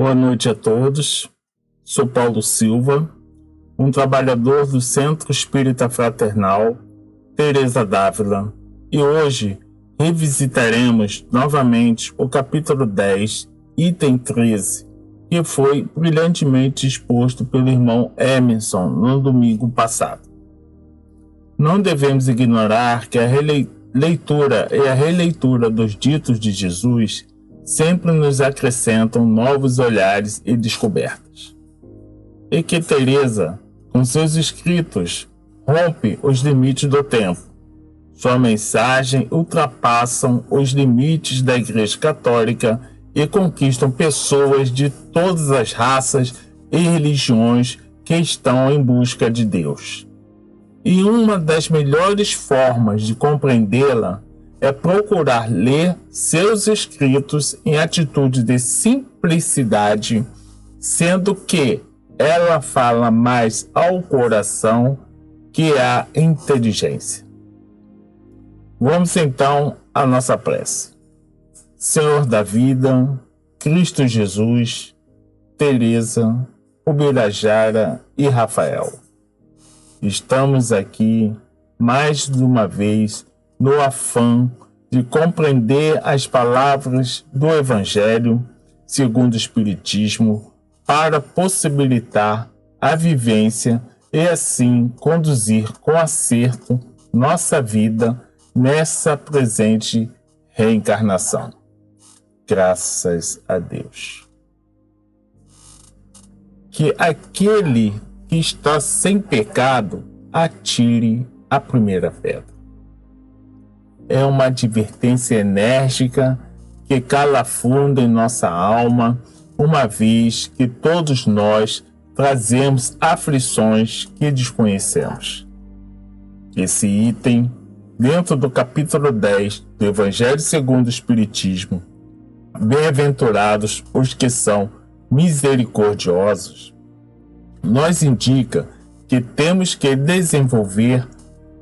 Boa noite a todos. Sou Paulo Silva, um trabalhador do Centro Espírita Fraternal Teresa d'Ávila, e hoje revisitaremos novamente o capítulo 10, item 13, que foi brilhantemente exposto pelo irmão Emerson no domingo passado. Não devemos ignorar que a leitura e a releitura dos ditos de Jesus sempre nos acrescentam novos olhares e descobertas. E que Teresa, com seus escritos, rompe os limites do tempo. Sua mensagem ultrapassam os limites da Igreja Católica e conquistam pessoas de todas as raças e religiões que estão em busca de Deus. E uma das melhores formas de compreendê-la é procurar ler seus escritos em atitude de simplicidade, sendo que ela fala mais ao coração que à inteligência. Vamos então à nossa prece. Senhor da vida, Cristo Jesus, Teresa, Ubirajara e Rafael. Estamos aqui mais de uma vez no afã de compreender as palavras do Evangelho segundo o Espiritismo para possibilitar a vivência e assim conduzir com acerto nossa vida nessa presente reencarnação. Graças a Deus. Que aquele que está sem pecado atire a primeira pedra. É uma advertência enérgica que cala fundo em nossa alma, uma vez que todos nós trazemos aflições que desconhecemos. Esse item, dentro do capítulo 10 do Evangelho segundo o Espiritismo, bem-aventurados os que são misericordiosos, nos indica que temos que desenvolver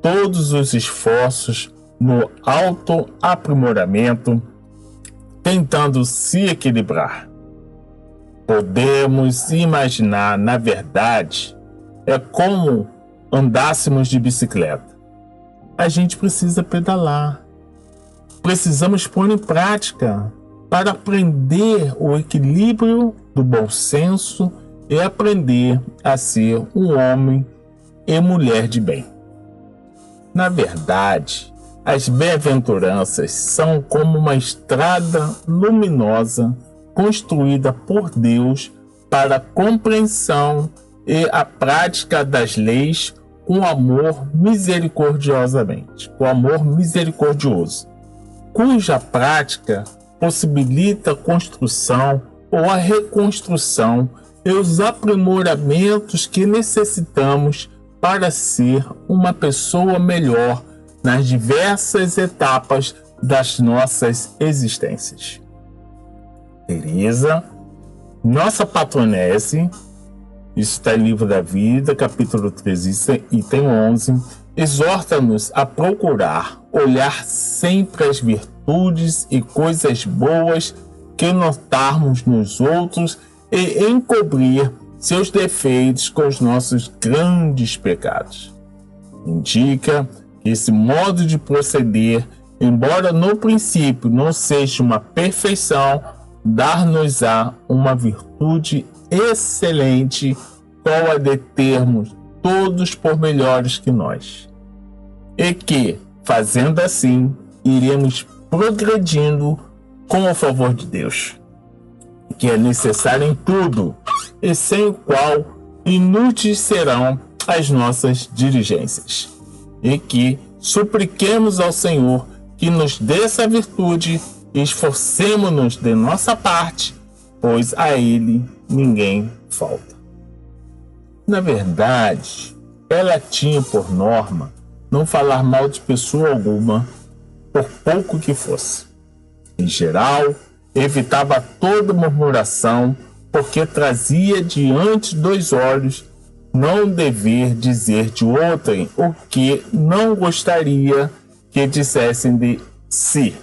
todos os esforços no autoaprimoramento, tentando se equilibrar. Podemos imaginar, na verdade, é como andássemos de bicicleta. A gente precisa pedalar. Precisamos pôr em prática para aprender o equilíbrio do bom senso e aprender a ser um homem e mulher de bem. Na verdade, as bem-aventuranças são como uma estrada luminosa construída por Deus para a compreensão e a prática das leis com amor misericordioso, cuja prática possibilita a construção ou a reconstrução e os aprimoramentos que necessitamos para ser uma pessoa melhor nas diversas etapas das nossas existências. Teresa, nossa patronesse, isso está em Livro da Vida, capítulo 13, item 11, exorta-nos a procurar olhar sempre as virtudes e coisas boas que notarmos nos outros e encobrir seus defeitos com os nossos grandes pecados. Indica que esse modo de proceder, embora no princípio não seja uma perfeição, dar-nos-á uma virtude excelente, qual a de termos todos por melhores que nós. E que, fazendo assim, iremos progredindo com o favor de Deus, que é necessário em tudo, e sem o qual inúteis serão as nossas diligências. E que supliquemos ao Senhor que nos dê essa virtude e esforcemo-nos de nossa parte, pois a Ele ninguém falta. Na verdade, ela tinha por norma não falar mal de pessoa alguma, por pouco que fosse. Em geral, evitava toda murmuração, porque trazia diante dos olhos não dever dizer de outrem o que não gostaria que dissessem de si.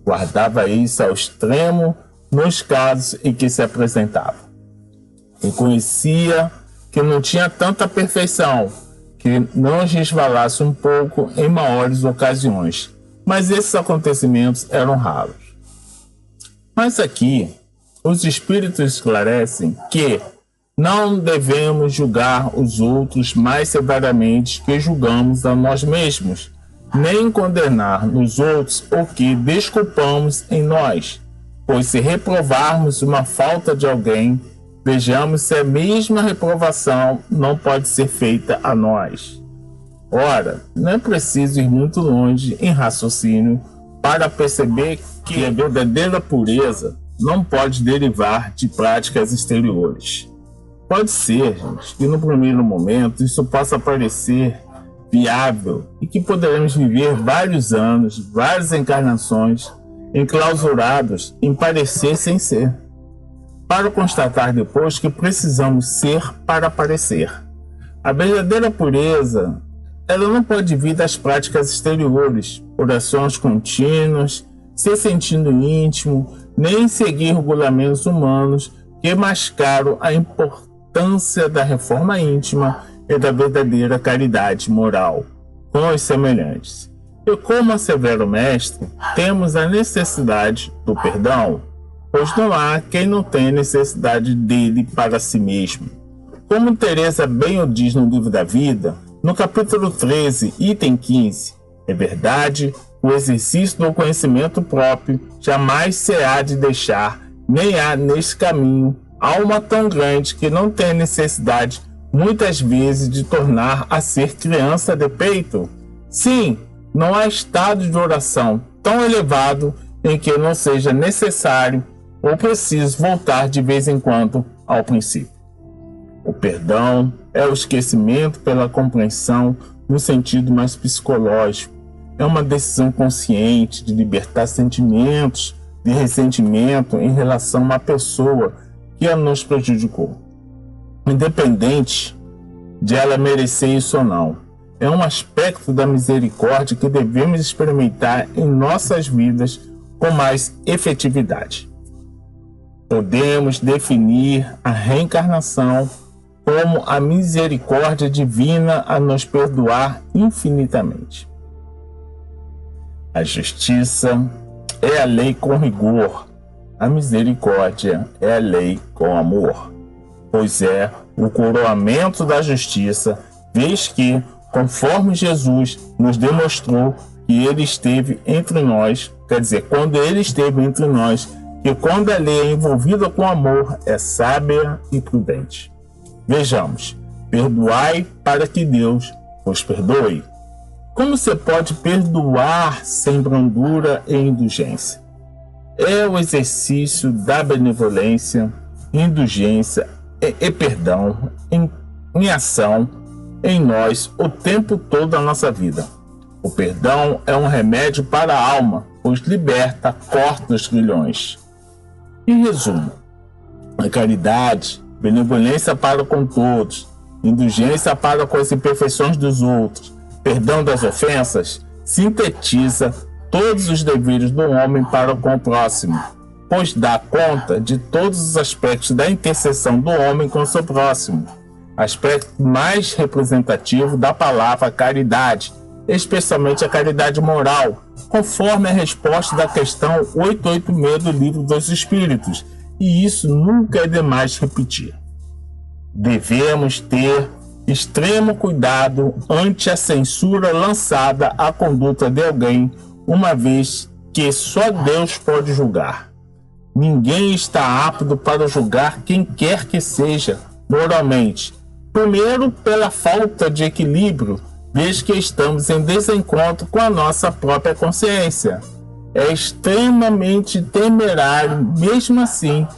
Guardava isso ao extremo nos casos em que se apresentava. Reconhecia que não tinha tanta perfeição, que não resvalasse um pouco em maiores ocasiões, mas esses acontecimentos eram raros. Mas aqui, os Espíritos esclarecem que não devemos julgar os outros mais severamente que julgamos a nós mesmos, nem condenar nos outros o que desculpamos em nós, pois se reprovarmos uma falta de alguém, vejamos se a mesma reprovação não pode ser feita a nós. Ora, não é preciso ir muito longe em raciocínio para perceber que a verdadeira pureza não pode derivar de práticas exteriores. Pode ser, gente, que no primeiro momento isso possa parecer viável e que poderemos viver vários anos, várias encarnações, enclausurados em parecer sem ser, para constatar depois que precisamos ser para parecer. A verdadeira pureza, ela não pode vir das práticas exteriores, orações contínuas, se sentindo íntimo, nem seguir regulamentos humanos que mascaram a importância da reforma íntima e da verdadeira caridade moral com os semelhantes. E como assevera o mestre, temos a necessidade do perdão, pois não há quem não tenha necessidade dele para si mesmo. Como Teresa bem o diz no Livro da Vida, no capítulo 13, item 15, é verdade, o exercício do conhecimento próprio jamais se há de deixar, nem há neste caminho alma tão grande que não tenha necessidade muitas vezes de tornar a ser criança de peito. Sim, não há estado de oração tão elevado em que não seja necessário ou preciso voltar de vez em quando ao princípio. O perdão é o esquecimento pela compreensão no sentido mais psicológico. É uma decisão consciente de libertar sentimentos de ressentimento em relação a uma pessoa que a nos prejudicou, independente de ela merecer isso ou não. É um aspecto da misericórdia que devemos experimentar em nossas vidas com mais efetividade. Podemos definir a reencarnação como a misericórdia divina a nos perdoar infinitamente. A justiça é a lei com rigor, a misericórdia é a lei com amor, pois é o coroamento da justiça, vez que, conforme Jesus nos demonstrou que ele esteve entre nós, quer dizer, quando ele esteve entre nós, que quando a lei é envolvida com amor, é sábia e prudente. Vejamos, perdoai para que Deus vos perdoe. Como você pode perdoar sem brandura e indulgência? É o exercício da benevolência, indulgência e perdão em ação em nós o tempo todo da nossa vida. O perdão é um remédio para a alma, pois liberta, corta os grilhões. Em resumo, a caridade, benevolência para com todos, indulgência para com as imperfeições dos outros, perdão das ofensas, sintetiza todos os deveres do homem para com o próximo, pois dá conta de todos os aspectos da interseção do homem com o seu próximo, aspecto mais representativo da palavra caridade, especialmente a caridade moral, conforme a resposta da questão 886 do Livro dos Espíritos, e isso nunca é demais repetir. Devemos ter extremo cuidado ante a censura lançada à conduta de alguém, uma vez que só Deus pode julgar. Ninguém está apto para julgar quem quer que seja moralmente. Primeiro, pela falta de equilíbrio, desde que estamos em desencontro com a nossa própria consciência. É extremamente temerário, mesmo assim,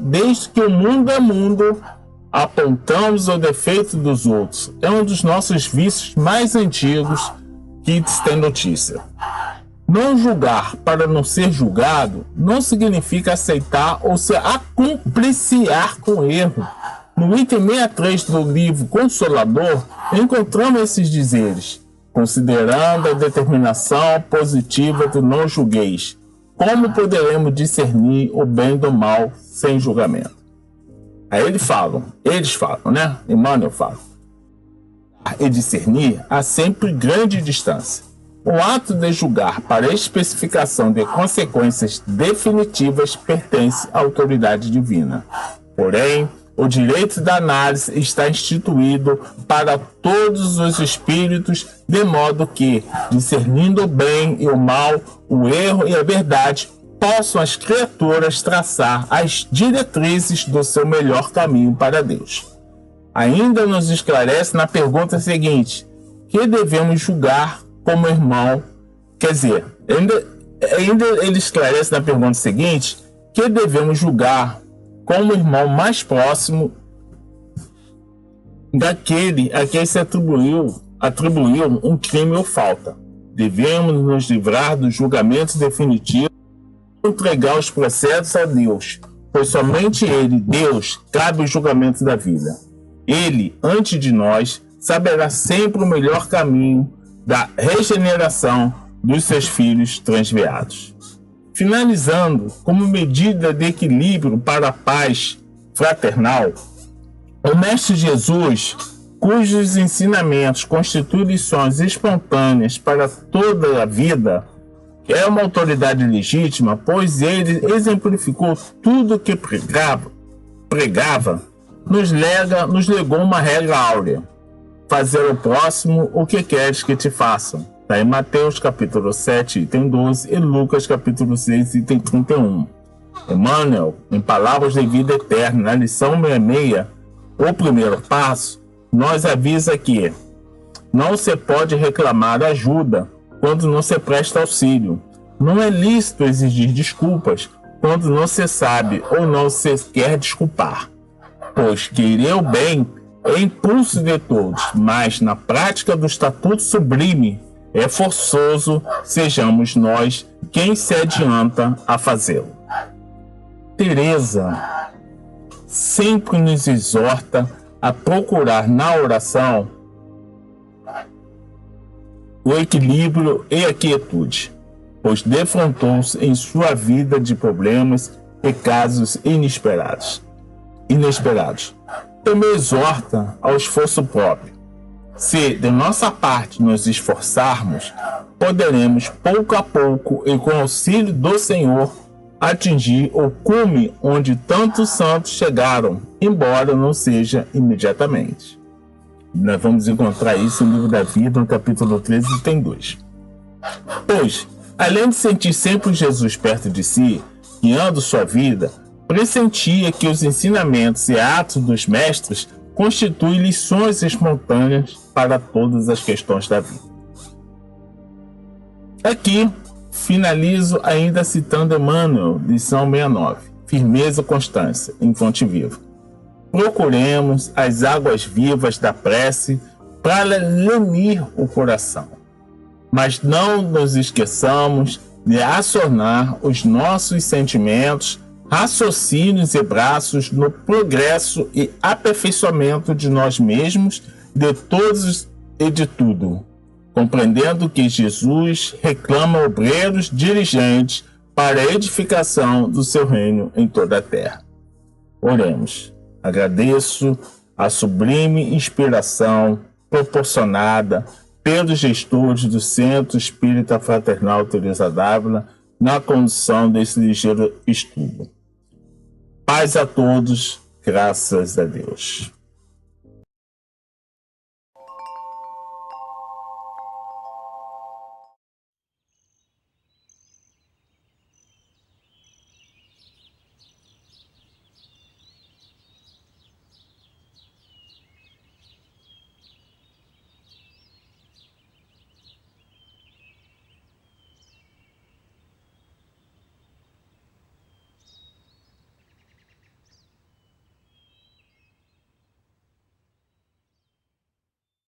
desde que o mundo é mundo, apontamos o defeito dos outros. É um dos nossos vícios mais antigos que se tem notícia. Não julgar para não ser julgado não significa aceitar ou se acompliciar com o erro. No item 63 do livro Consolador, encontramos esses dizeres: considerando a determinação positiva do não julgueis, como poderemos discernir o bem do mal sem julgamento? Aí eles falam, né? Emmanuel fala. E discernir há sempre grande distância. O ato de julgar para especificação de consequências definitivas pertence à autoridade divina. Porém, o direito da análise está instituído para todos os espíritos, de modo que, discernindo o bem e o mal, o erro e a verdade, possam as criaturas traçar as diretrizes do seu melhor caminho para Deus. Ainda nos esclarece na pergunta seguinte, que devemos julgar como irmão, quer dizer, ainda ele esclarece na pergunta seguinte, que devemos julgar como irmão mais próximo daquele a quem se atribuiu um crime ou falta. Devemos nos livrar dos julgamentos definitivos e entregar os processos a Deus, pois somente Ele, Deus, cabe o julgamento da vida. Ele, antes de nós, saberá sempre o melhor caminho da regeneração dos seus filhos transviados. Finalizando, como medida de equilíbrio para a paz fraternal, o Mestre Jesus, cujos ensinamentos constituem lições espontâneas para toda a vida, é uma autoridade legítima, pois ele exemplificou tudo o que pregava, nos legou uma regra áurea: fazer ao próximo o que queres que te façam. Está em Mateus capítulo 7, item 12, e Lucas capítulo 6, item 31. Emmanuel, em Palavras de Vida Eterna, na lição 66, o primeiro passo, nos avisa que não se pode reclamar ajuda quando não se presta auxílio. Não é lícito exigir desculpas quando não se sabe ou não se quer desculpar, pois querer o bem é impulso de todos, mas na prática do Estatuto Sublime é forçoso sejamos nós quem se adianta a fazê-lo. Teresa sempre nos exorta a procurar na oração o equilíbrio e a quietude, pois defrontou-se em sua vida de problemas e casos inesperados. Também exorta ao esforço próprio. Se de nossa parte nos esforçarmos, poderemos pouco a pouco e com auxílio do Senhor atingir o cume onde tantos santos chegaram, embora não seja imediatamente. Nós vamos encontrar isso no Livro da Vida, no capítulo 13, item 2. Pois, além de sentir sempre Jesus perto de si, guiando sua vida, pressentia que os ensinamentos e atos dos mestres constituem lições espontâneas para todas as questões da vida. Aqui, finalizo ainda citando Emmanuel, lição 69, firmeza e constância em fonte viva. Procuremos as águas vivas da prece para lenir o coração, mas não nos esqueçamos de acionar os nossos sentimentos, raciocínios e braços no progresso e aperfeiçoamento de nós mesmos, de todos e de tudo, compreendendo que Jesus reclama obreiros dirigentes para a edificação do seu reino em toda a terra. Oremos. Agradeço a sublime inspiração proporcionada pelos gestores do Centro Espírita Fraternal Teresa d'Ávila na condução desse ligeiro estudo. Paz a todos, graças a Deus.